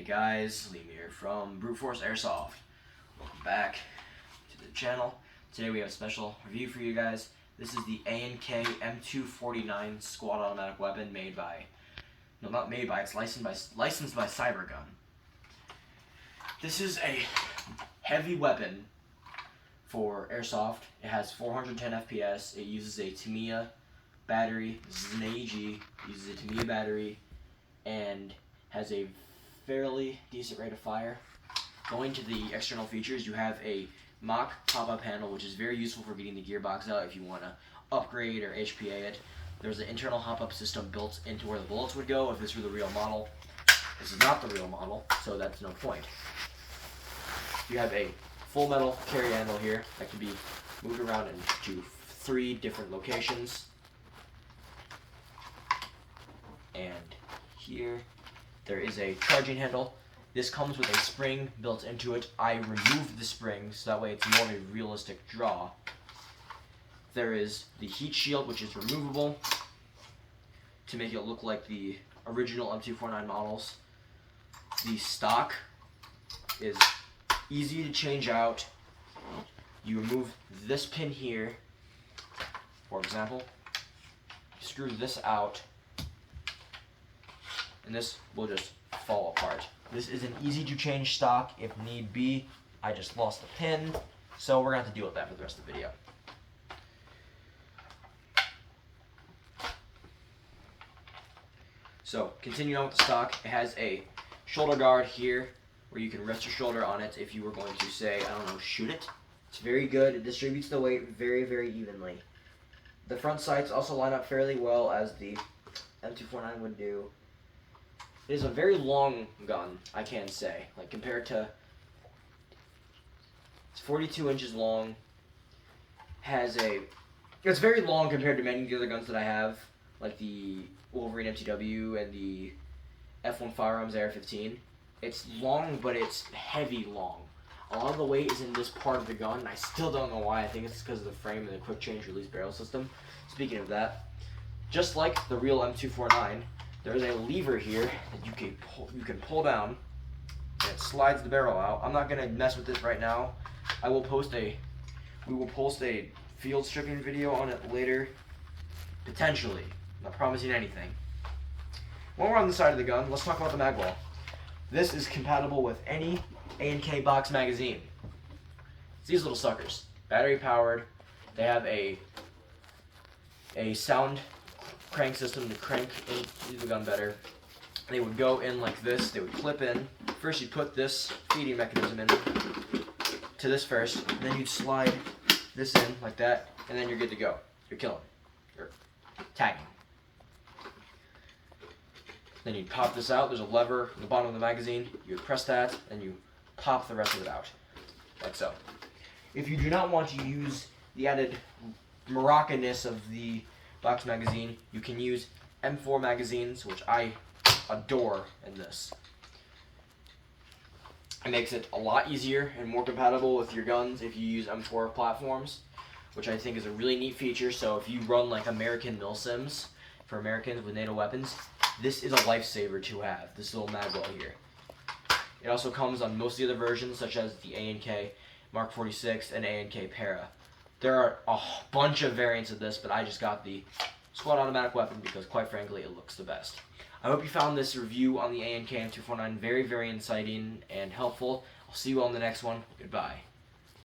Hey guys, Liam here from Brute Force Airsoft. Welcome back to the channel. Today we have a special review for you guys. This is the ANK M249 squad automatic weapon it's licensed by Cybergun. This is a heavy weapon for airsoft. It has 410 FPS. It uses a Tamiya battery. This is an AEG. Uses a Tamiya battery and has a fairly decent rate of fire. Going to the external features, you have a mock pop-up handle, which is very useful for getting the gearbox out if you want to upgrade or HPA it. There's an internal hop-up system built into where the bullets would go if this were the real model. This is not the real model, so that's no point. You have a full metal carry handle here that can be moved around into 3 different locations. And here there is a charging handle. This comes with a spring built into it. I removed the spring so that way it's more of a realistic draw. There is the heat shield, which is removable to make it look like the original M249 models. The stock is easy to change out. You remove this pin here, for example, screw this out, and this will just fall apart. This is an easy to change stock if need be. I just lost the pin, so we're going to have to deal with that for the rest of the video. So, continuing on with the stock, it has a shoulder guard here where you can rest your shoulder on it if you were going to say, I don't know, shoot it. It's very good. It distributes the weight very, very evenly. The front sights also line up fairly well as the M249 would do. It is a very long gun, I can say. Like compared to, it's 42 inches long. It's very long compared to many of the other guns that I have, like the Wolverine MTW and the F1 Firearms AR-15. It's long, but it's heavy long. A lot of the weight is in this part of the gun, and I still don't know why. I think it's because of the frame and the quick change release barrel system. Speaking of that, just like the real M249, there is a lever here that you can pull down, and it slides the barrel out. I'm not gonna mess with this right now. We will post a field stripping video on it later, potentially. I'm not promising anything. While we're on the side of the gun, let's talk about the mag wall. This is compatible with any ANK box magazine. It's these little suckers, battery powered. They have a sound crank system to crank into the gun better. They would go in like this. They would clip in. First you'd put this feeding mechanism in to this first, and then you'd slide this in like that, and then you're good to go. You're killing. You're tagging. Then you'd pop this out. There's a lever in the bottom of the magazine. You would press that, and you pop the rest of it out, like so. If you do not want to use the added Moroccan-ness of the box magazine, you can use M4 magazines, which I adore in this. It makes it a lot easier and more compatible with your guns if you use M4 platforms, which I think is a really neat feature. So if you run like American milsims for Americans with NATO weapons, this is a lifesaver to have, this little mag wall here. It also comes on most of the other versions, such as the ANK Mark 46 and ANK Para. There are a bunch of variants of this, but I just got the squad automatic weapon because, quite frankly, it looks the best. I hope you found this review on the ANK M249 very, very inciting and helpful. I'll see you all in the next one. Goodbye.